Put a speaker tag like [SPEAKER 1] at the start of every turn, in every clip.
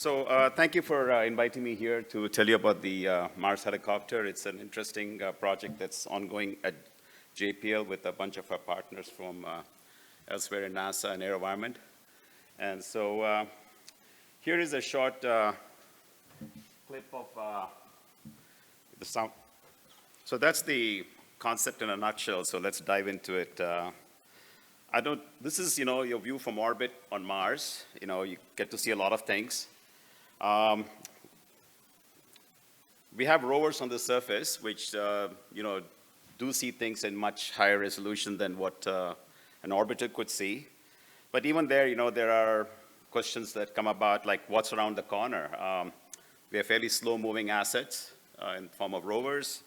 [SPEAKER 1] Thank you for inviting me here to tell you about the Mars helicopter. It's an interesting project that's ongoing at JPL with a bunch of our partners from elsewhere in NASA and AeroVironment. And so here is a short clip of the sound. So that's the concept in a nutshell, so let's dive into it. This is, your view from orbit on Mars. You get to see a lot of things. We have rovers on the surface, which, do see things in much higher resolution than what an orbiter could see. But even there, there are questions that come about, like what's around the corner. We have fairly slow-moving assets in the form of rovers.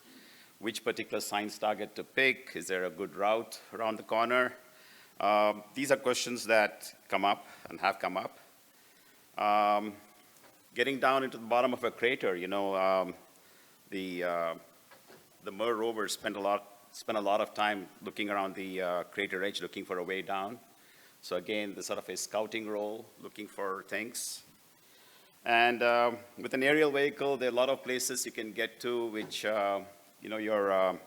[SPEAKER 1] Which particular science target to pick? Is there a good route around the corner? These are questions that come up and have come up. Getting down into the bottom of a crater, the MER rover spent a lot of time looking around the crater edge, looking for a way down. So again, the sort of a scouting role, looking for things. And with an aerial vehicle, there are a lot of places you can get to which your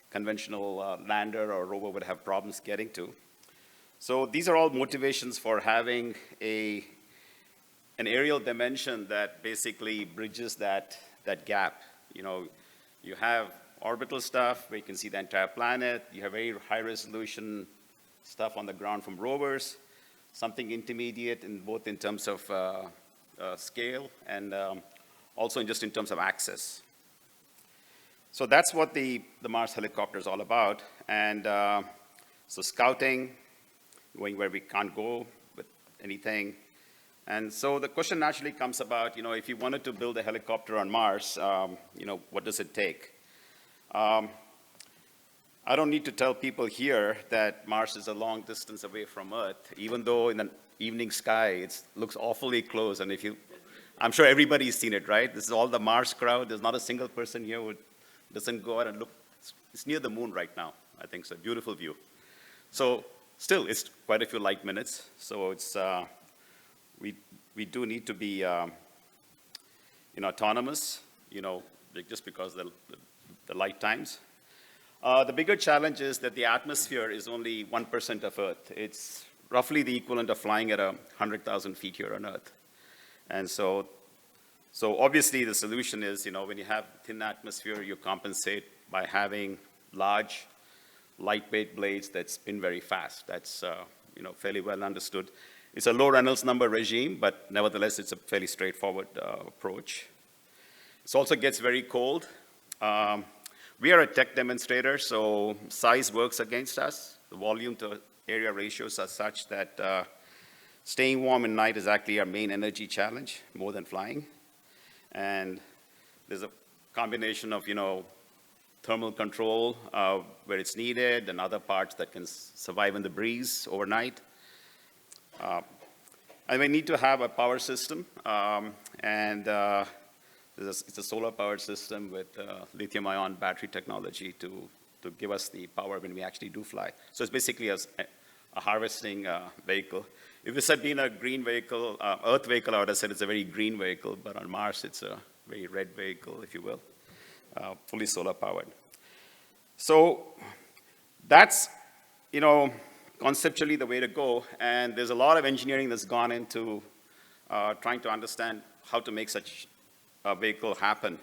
[SPEAKER 1] conventional lander or rover would have problems getting to. So these are all motivations for having an aerial dimension that basically bridges that gap. You have orbital stuff where you can see the entire planet. You have very high resolution stuff on the ground from rovers, something intermediate in both in terms of scale and also just in terms of access. So that's what the Mars helicopter is all about. And so scouting, going where we can't go with anything. And so the question naturally comes about, if you wanted to build a helicopter on Mars, what does it take? I don't need to tell people here that Mars is a long distance away from Earth, even though in the evening sky it looks awfully close. And I'm sure everybody's seen it, right? This is all the Mars crowd. There's not a single person here who doesn't go out and look. It's near the moon right now. I think it's a beautiful view. So still, it's quite a few light minutes. So it's we do need to be autonomous, just because of the light times. The bigger challenge is that the atmosphere is only 1% of Earth. It's roughly the equivalent of flying at 100,000 feet here on Earth. And so obviously the solution is, when you have thin atmosphere, you compensate by having large, lightweight blades that spin very fast. That's fairly well understood. It's a low Reynolds number regime, but nevertheless, it's a fairly straightforward approach. It also gets very cold. We are a tech demonstrator, so size works against us. The volume to area ratios are such that staying warm at night is actually our main energy challenge, more than flying. And there's a combination of, thermal control where it's needed and other parts that can survive in the breeze overnight. And we need to have a power system, and it's a solar-powered system with lithium-ion battery technology to give us the power when we actually do fly. So it's basically a harvesting vehicle. If this had been a green vehicle, Earth vehicle, I would have said it's a very green vehicle, but on Mars it's a very red vehicle, if you will, fully solar-powered. So that's, conceptually the way to go, and there's a lot of engineering that's gone into trying to understand how to make such a vehicle happen.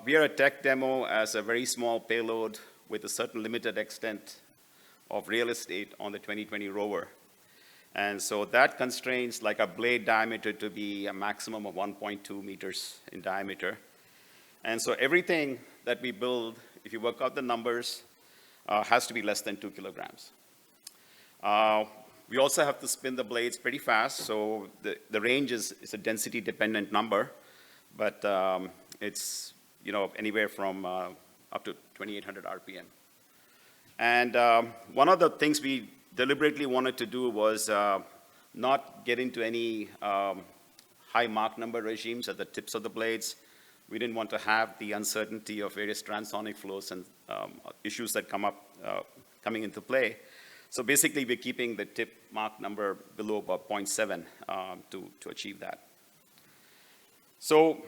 [SPEAKER 1] We are a tech demo as a very small payload with a certain limited extent of real estate on the 2020 rover. And so that constrains like a blade diameter to be a maximum of 1.2 meters in diameter. And so everything that we build, if you work out the numbers, has to be less than 2 kilograms. We also have to spin the blades pretty fast, so the range is a density-dependent number, but it's anywhere from up to 2,800 RPM. And one of the things we deliberately wanted to do was not get into any high Mach number regimes at the tips of the blades. We didn't want to have the uncertainty of various transonic flows and issues that come up coming into play. So basically, we're keeping the tip Mach number below about 0.7 to achieve that. So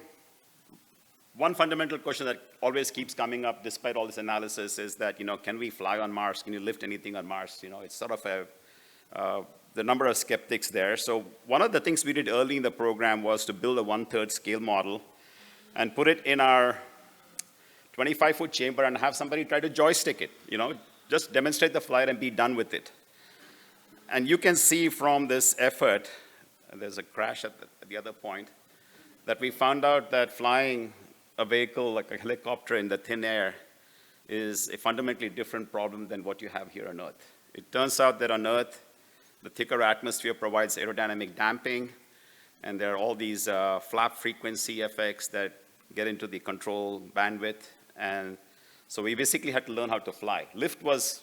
[SPEAKER 1] one fundamental question that always keeps coming up despite all this analysis is that, can we fly on Mars? Can you lift anything on Mars? It's sort of the number of skeptics there. So one of the things we did early in the program was to build a 1/3 scale model and put it in our 25-foot chamber and have somebody try to joystick it, just demonstrate the flight and be done with it. And you can see from this effort, and there's a crash at the other point, that we found out that flying a vehicle like a helicopter in the thin air is a fundamentally different problem than what you have here on Earth. It turns out that on Earth, the thicker atmosphere provides aerodynamic damping, and there are all these flap frequency effects that get into the control bandwidth, and so we basically had to learn how to fly. Lift was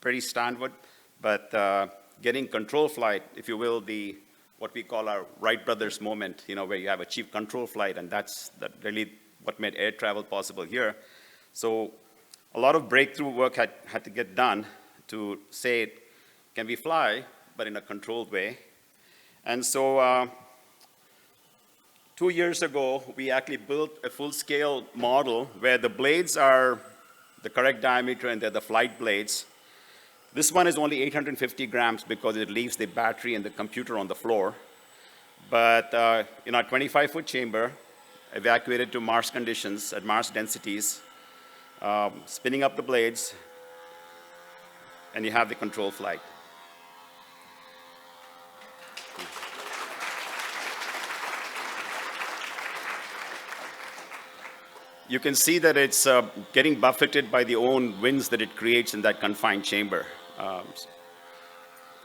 [SPEAKER 1] pretty standard, but getting control flight, if you will, what we call our Wright brothers moment, where you have achieved control flight, and that's really what made air travel possible here. So a lot of breakthrough work had to get done to say, can we fly, but in a controlled way? And so 2 years ago, we actually built a full-scale model where the blades are the correct diameter and they're the flight blades. This one is only 850 grams because it leaves the battery and the computer on the floor. But in our 25-foot chamber, evacuated to Mars conditions at Mars densities, spinning up the blades, and you have the control flight. You can see that it's getting buffeted by the own winds that it creates in that confined chamber.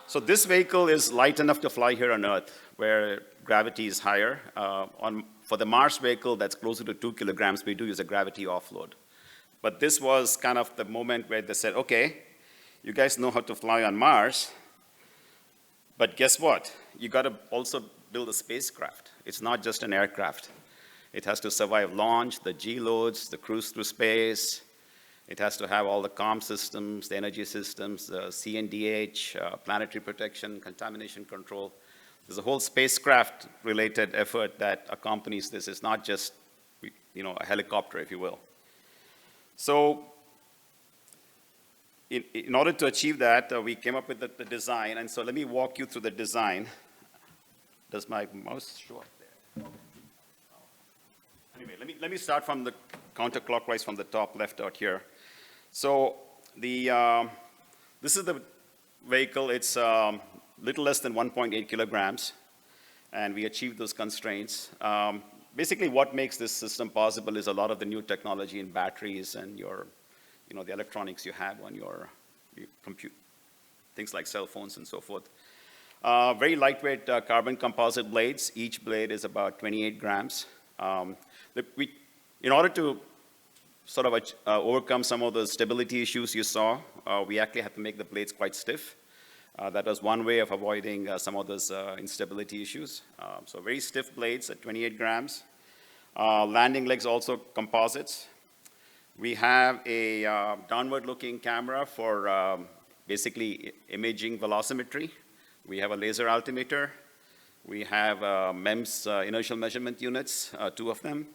[SPEAKER 1] So this vehicle is light enough to fly here on Earth, where gravity is higher. For the Mars vehicle that's closer to 2 kilograms, we do use a gravity offload. But this was kind of the moment where they said, okay, you guys know how to fly on Mars, but guess what? You got to also build a spacecraft. It's not just an aircraft. It has to survive launch, the G-loads, the cruise through space. It has to have all the comm systems, the energy systems, the CNDH, planetary protection, contamination control. There's a whole spacecraft-related effort that accompanies this. It's not just, a helicopter, if you will. So in order to achieve that, we came up with the design. And so let me walk you through the design. Does my mouse show up there? Anyway, let me start from the counterclockwise from the top left out here. So this is the vehicle. It's little less than 1.8 kilograms, and we achieved those constraints. Basically, what makes this system possible is a lot of the new technology in batteries and the electronics you have on your compute, things like cell phones and so forth. Very lightweight carbon composite blades. Each blade is about 28 grams. In order to sort of overcome some of the stability issues you saw, we actually had to make the blades quite stiff. That was one way of avoiding some of those instability issues. So very stiff blades at 28 grams. Landing legs also composites. We have a downward-looking camera for basically imaging velocimetry. We have a laser altimeter. We have MEMS inertial measurement units, 2 of them.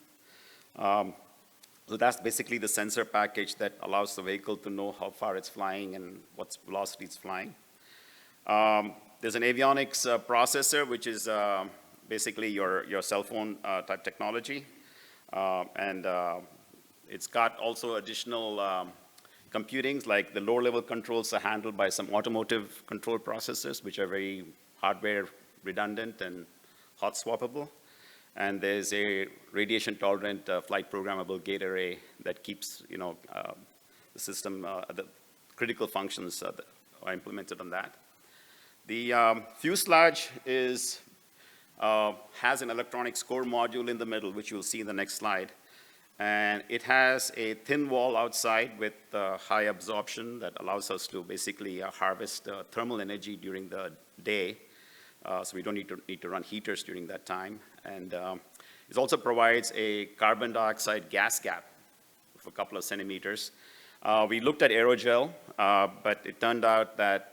[SPEAKER 1] So that's basically the sensor package that allows the vehicle to know how far it's flying and what velocity it's flying. There's an avionics processor, which is basically your cell phone type technology. And it's got also additional computings, like the lower level controls are handled by some automotive control processors, which are very hardware redundant and hot swappable. And there's a radiation tolerant flight programmable gate array that keeps the system, the critical functions that are implemented on that. The fuselage has an electronics core module in the middle, which you'll see in the next slide. And it has a thin wall outside with high absorption that allows us to basically harvest thermal energy during the day. So we don't need to run heaters during that time. And it also provides a carbon dioxide gas gap of a couple of centimeters. We looked at aerogel, but it turned out that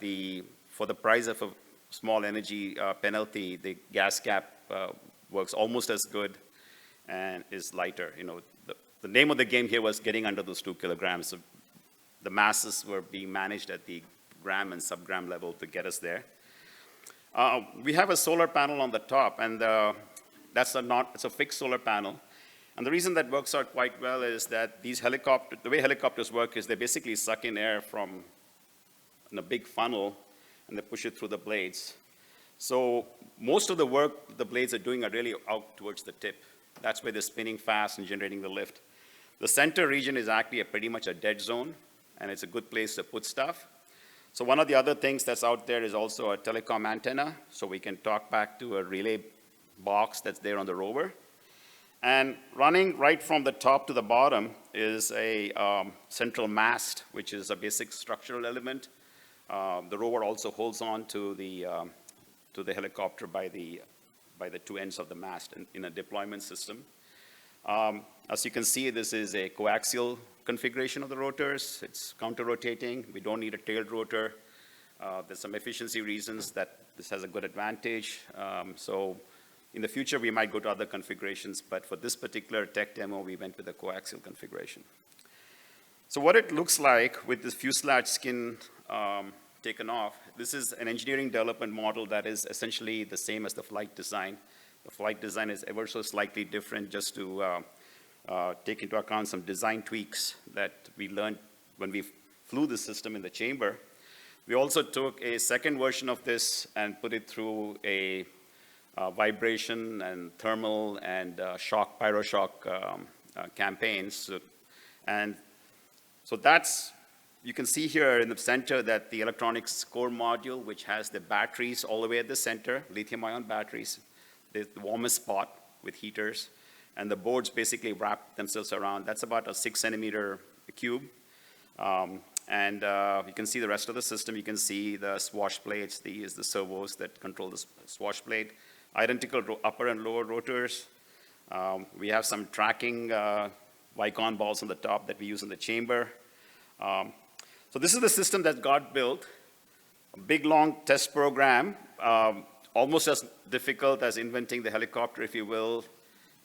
[SPEAKER 1] for the price of a small energy penalty, the gas gap works almost as good and is lighter. The name of the game here was getting under those 2 kilograms. So the masses were being managed at the gram and subgram level to get us there. We have a solar panel on the top, and it's a fixed solar panel. And the reason that works out quite well is that the way helicopters work is they basically suck in air from in a big funnel, and they push it through the blades. So most of the work the blades are doing are really out towards the tip. That's where they're spinning fast and generating the lift. The center region is actually pretty much a dead zone, and it's a good place to put stuff. So one of the other things that's out there is also a telecom antenna, so we can talk back to a relay box that's there on the rover. And running right from the top to the bottom is a central mast, which is a basic structural element. The rover also holds on to the helicopter by the 2 ends of the mast in a deployment system. As you can see, this is a coaxial configuration of the rotors. It's counter-rotating. We don't need a tailed rotor. There's some efficiency reasons that this has a good advantage. So in the future, we might go to other configurations, but for this particular tech demo, we went with a coaxial configuration. So what it looks like with this fuselage skin taken off, this is an engineering development model that is essentially the same as the flight design. The flight design is ever so slightly different, just to take into account some design tweaks that we learned when we flew the system in the chamber. We also took a second version of this and put it through a vibration and thermal and pyroshock campaigns. And so you can see here in the center that the electronics core module, which has the batteries all the way at the center, lithium-ion batteries, the warmest spot with heaters, and the boards basically wrap themselves around. That's about a 6-centimeter cube. And you can see the rest of the system. You can see the swash plates, the servos that control the swash plate, identical upper and lower rotors. We have some tracking Vicon balls on the top that we use in the chamber. So this is the system that got built. A big, long test program, almost as difficult as inventing the helicopter, if you will,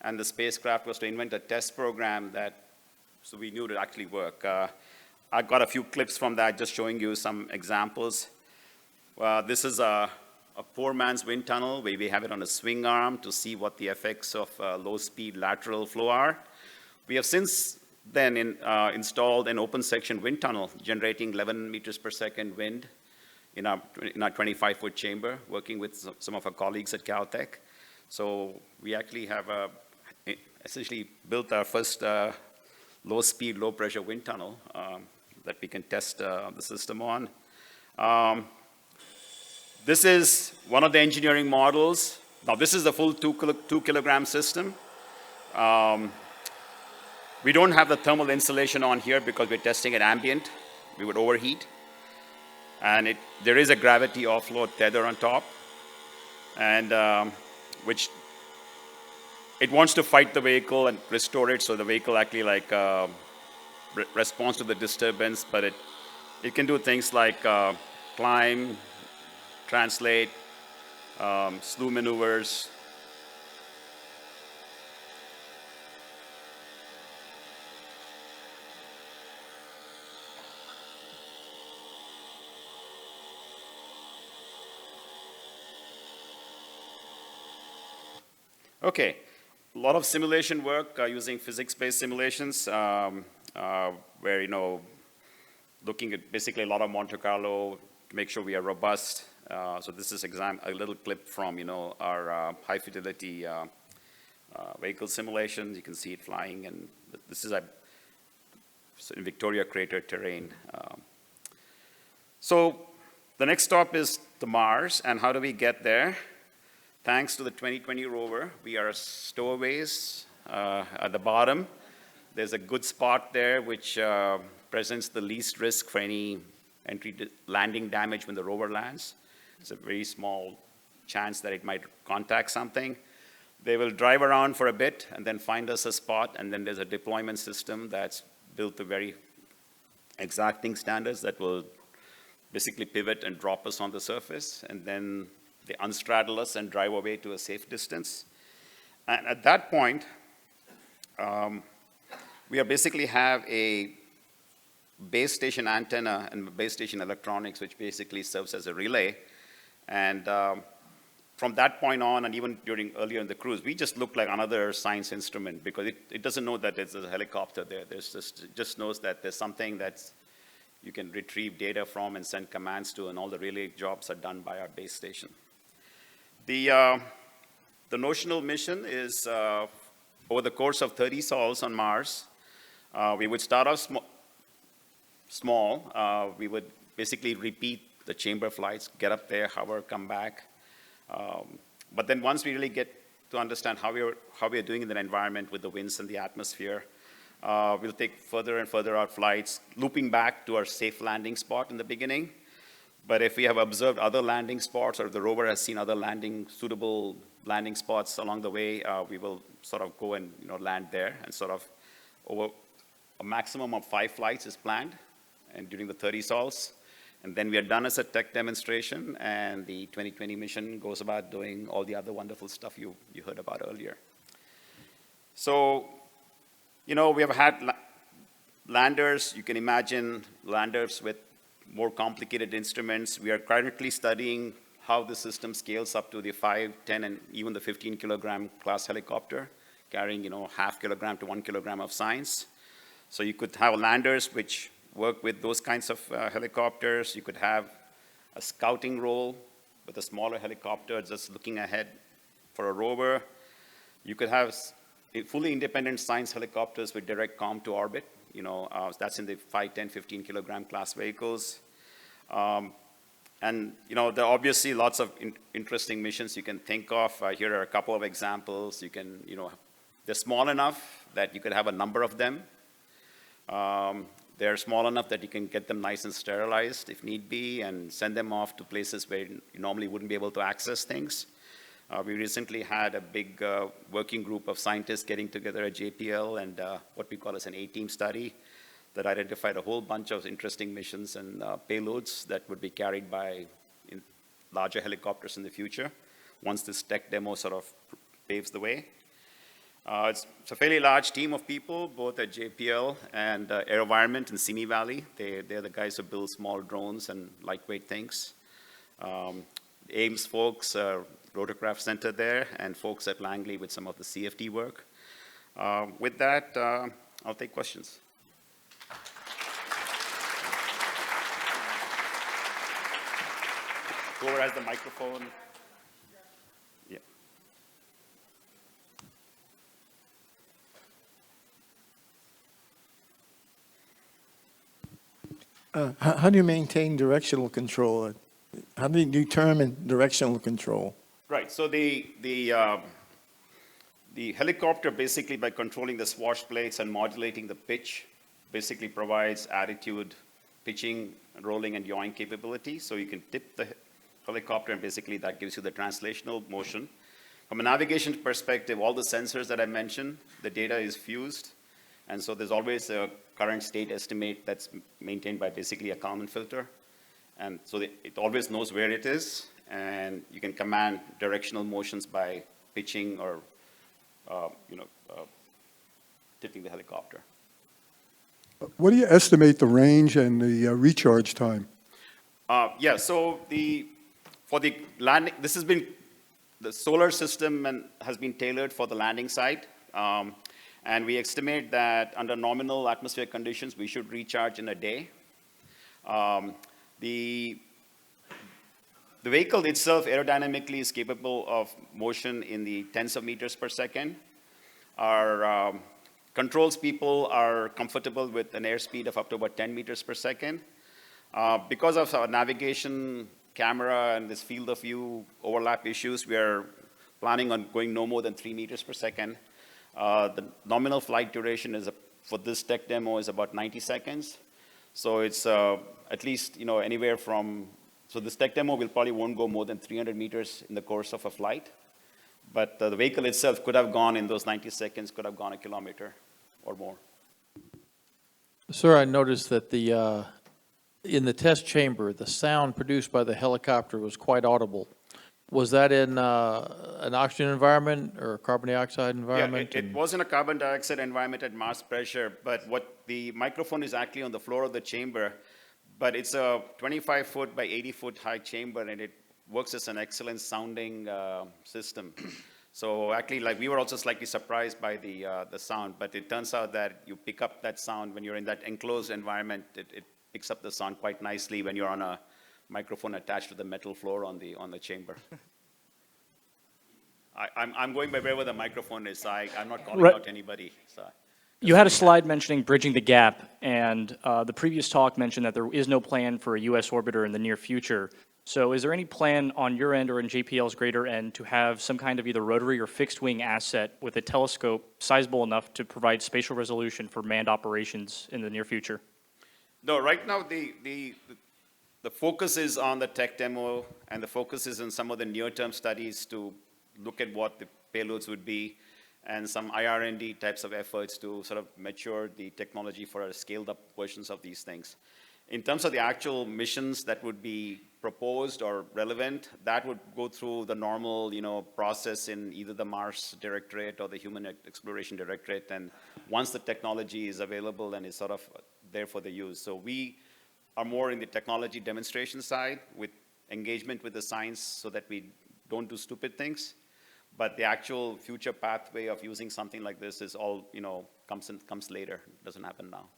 [SPEAKER 1] and the spacecraft was to invent a test program so we knew it would actually work. I've got a few clips from that, just showing you some examples. This is a poor man's wind tunnel, where we have it on a swing arm to see what the effects of low-speed lateral flow are. We have since then installed an open section wind tunnel generating 11 meters per second wind in our 25-foot chamber, working with some of our colleagues at Caltech. So we actually have essentially built our first low-speed, low-pressure wind tunnel that we can test the system on. This is one of the engineering models. Now, this is the full 2-kilogram system. We don't have the thermal insulation on here because we're testing at ambient. We would overheat. And there is a gravity offload tether on top, and which it wants to fight the vehicle and restore it, so the vehicle actually responds to the disturbance, but it can do things like climb, translate, slew maneuvers. Okay, a lot of simulation work using physics-based simulations, where, looking at basically a lot of Monte Carlo to make sure we are robust. So this is a little clip from, our high-fidelity vehicle simulations. You can see it flying, and this is in Victoria Crater terrain. So the next stop is to Mars, and how do we get there? Thanks to the 2020 rover, we are stowaways at the bottom. There's a good spot there which presents the least risk for any landing damage when the rover lands. It's a very small chance that it might contact something. They will drive around for a bit and then find us a spot, and then there's a deployment system that's built to very exacting standards that will basically pivot and drop us on the surface, and then they unstraddle us and drive away to a safe distance. And at that point, we basically have a base station antenna and base station electronics, which basically serves as a relay. And from that point on, and even earlier in the cruise, we just looked like another science instrument because it doesn't know that there's a helicopter there. It just knows that there's something that's you can retrieve data from and send commands to, and all the relay jobs are done by our base station. The notional mission is over the course of 30 sols on Mars, we would start off small. We would basically repeat the chamber flights, get up there, hover, come back. But then once we really get to understand how we are doing in the environment with the winds and the atmosphere, we'll take further and further out flights, looping back to our safe landing spot in the beginning. But if we have observed other landing spots, or if the rover has seen other suitable landing spots along the way, we will sort of go and land there, and sort of over a maximum of 5 flights is planned, and during the 30 sols. And then we are done as a tech demonstration, and the 2020 mission goes about doing all the other wonderful stuff you heard about earlier. So, we have had landers. You can imagine landers with more complicated instruments. We are currently studying how the system scales up to the 5, 10, and even the 15-kilogram class helicopter, carrying, half kilogram to 1 kilogram of science. So you could have landers which work with those kinds of helicopters. You could have a scouting role with a smaller helicopter just looking ahead for a rover. You could have fully independent science helicopters with direct comm to orbit. That's in the 5, 10, 15 kilogram class vehicles. And there are obviously lots of interesting missions you can think of. Here are a couple of examples. They're small enough that you could have a number of them. They're small enough that you can get them nice and sterilized if need be, and send them off to places where you normally wouldn't be able to access things. We recently had a big working group of scientists getting together at JPL, and what we call as an A-team study that identified a whole bunch of interesting missions and payloads that would be carried by larger helicopters in the future, once this tech demo sort of paves the way. It's a fairly large team of people, both at JPL and AeroVironment in Simi Valley. They're the guys who build small drones and lightweight things. Ames folks, Rotorcraft Center there, and folks at Langley with some of the CFD work. With that, I'll take questions. Rover has the microphone. Yeah.
[SPEAKER 2] How do you maintain directional control? How do you determine directional control?
[SPEAKER 1] Right. So the helicopter, basically by controlling the swash plates and modulating the pitch, basically provides attitude, pitching, rolling, and yawing capability. So you can tip the helicopter, and basically that gives you the translational motion. From a navigation perspective, all the sensors that I mentioned, the data is fused. And so there's always a current state estimate that's maintained by basically a Kalman filter. And so it always knows where it is, and you can command directional motions by pitching or tipping the helicopter.
[SPEAKER 3] What do you estimate the range and the recharge time?
[SPEAKER 1] Yeah, so for the landing, the solar system has been tailored for the landing site. And we estimate that under nominal atmospheric conditions, we should recharge in a day. The vehicle itself aerodynamically is capable of motion in the tens of meters per second. Our controls people are comfortable with an airspeed of up to about 10 meters per second. Because of our navigation camera and this field of view overlap issues, we are planning on going no more than 3 meters per second. The nominal flight duration for this tech demo is about 90 seconds. So it's at least anywhere from, so this tech demo won't go more than 300 meters in the course of a flight. But the vehicle itself could have gone in those 90 seconds, could have gone a kilometer or more.
[SPEAKER 4] Sir, I noticed that in the test chamber, the sound produced by the helicopter was quite audible. Was that in an oxygen environment or a carbon dioxide environment?
[SPEAKER 1] Yeah, it was in a carbon dioxide environment at mass pressure, but what the microphone is actually on the floor of the chamber, but it's a 25-foot by 80-foot high chamber, and it works as an excellent sounding system. So actually, like, we were also slightly surprised by the sound, but it turns out that you pick up that sound when you're in that enclosed environment. It picks up the sound quite nicely when you're on a microphone attached to the metal floor on the chamber. I'm going by wherever the microphone is, so I'm not calling
[SPEAKER 5] Right.
[SPEAKER 1] out anybody. So.
[SPEAKER 5] You had a slide mentioning bridging the gap, and the previous talk mentioned that there is no plan for a U.S. orbiter in the near future. So is there any plan on your end or in JPL's greater end to have some kind of either rotary or fixed wing asset with a telescope sizable enough to provide spatial resolution for manned operations in the near future?
[SPEAKER 1] No, right now the focus is on the tech demo, and the focus is on some of the near-term studies to look at what the payloads would be, and some IR&D types of efforts to sort of mature the technology for scaled-up versions of these things. In terms of the actual missions that would be proposed or relevant, that would go through the normal, process in either the Mars Directorate or the Human Exploration Directorate, and once the technology is available and is sort of there for the use. So we are more in the technology demonstration side with engagement with the science so that we don't do stupid things. But the actual future pathway of using something like this is all, comes later. It doesn't happen now.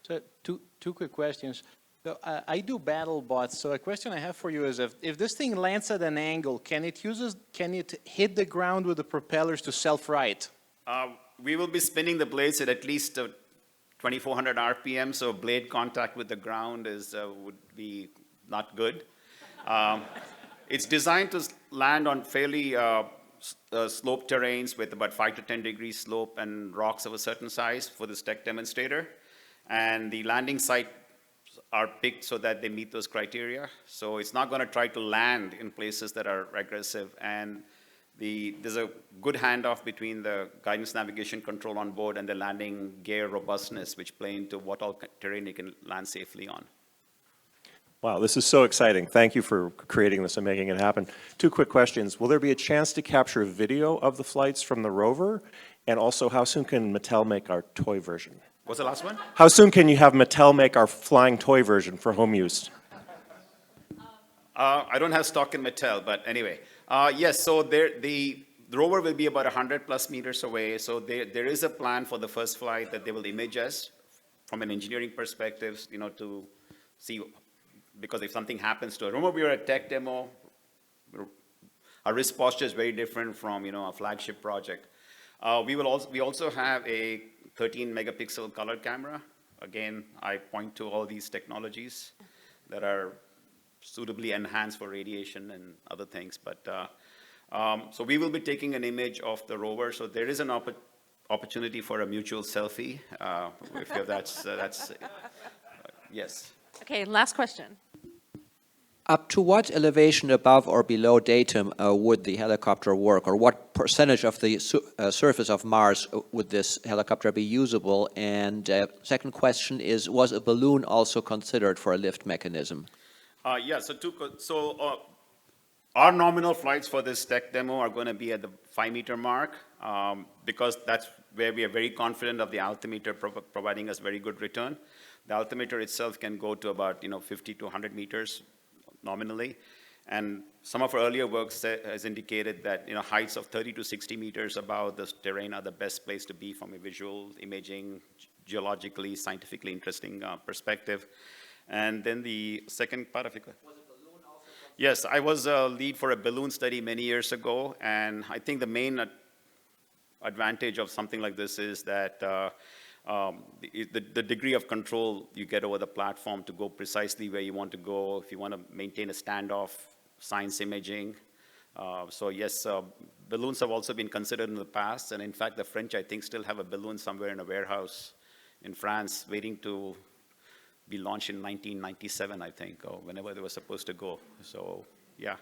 [SPEAKER 6] So two quick questions. So, I do battle bots. So a question I have for you is if this thing lands at an angle, can it hit the ground with the propellers to self-right?
[SPEAKER 1] We will be spinning the blades at least 2,400 RPM, so blade contact with the ground would be not good. It's designed to land on fairly sloped terrains with about 5 to 10 degrees slope and rocks of a certain size for this tech demonstrator. And the landing sites are picked so that they meet those criteria. So it's not going to try to land in places that are aggressive. And there's a good handoff between the guidance navigation control on board and the landing gear robustness, which play into what all terrain you can land safely on.
[SPEAKER 7] Wow, this is so exciting. Thank you for creating this and making it happen. Two quick questions. Will there be a chance to capture video of the flights from the rover? And also, how soon can Mattel make our toy version?
[SPEAKER 1] What's the last one?
[SPEAKER 7] How soon can you have Mattel make our flying toy version for home use?
[SPEAKER 1] I don't have stock in Mattel, but anyway. Yes, so the rover will be about 100 plus meters away. So there is a plan for the first flight that they will image us from an engineering perspective, to see, because if something happens to it. Remember, we were at tech demo. Our risk posture is very different from, a flagship project. We also have a 13 megapixel color camera. Again, I point to all these technologies that are suitably enhanced for radiation and other things. But so we will be taking an image of the rover. So there is an opportunity for a mutual selfie. If that's yes.
[SPEAKER 8] Okay, last question.
[SPEAKER 9] Up to what elevation above or below datum would the helicopter work, or what percentage of the surface of Mars would this helicopter be usable? And second question is, was a balloon also considered for a lift mechanism?
[SPEAKER 1] Yeah, so our nominal flights for this tech demo are going to be at the 5-meter mark, because that's where we are very confident of the altimeter providing us very good return. The altimeter itself can go to about 50 to 100 meters nominally, and some of our earlier work has indicated that heights of 30 to 60 meters above the terrain are the best place to be from a visual imaging, geologically, scientifically interesting perspective. And then the second part of it. Was a balloon also? Yes, I was a lead for a balloon study many years ago, and I think the main advantage of something like this is that the degree of control you get over the platform to go precisely where you want to go, if you want to maintain a standoff, science imaging. So yes, balloons have also been considered in the past, and in fact, the French, I think, still have a balloon somewhere in a warehouse in France waiting to be launched in 1997, I think, or whenever they were supposed to go. So yeah,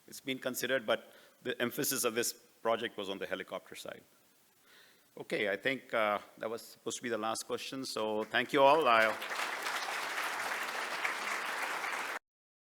[SPEAKER 1] it's been considered, but the emphasis of this project was on the helicopter side. Okay, I think that was supposed to be the last question, so thank you all.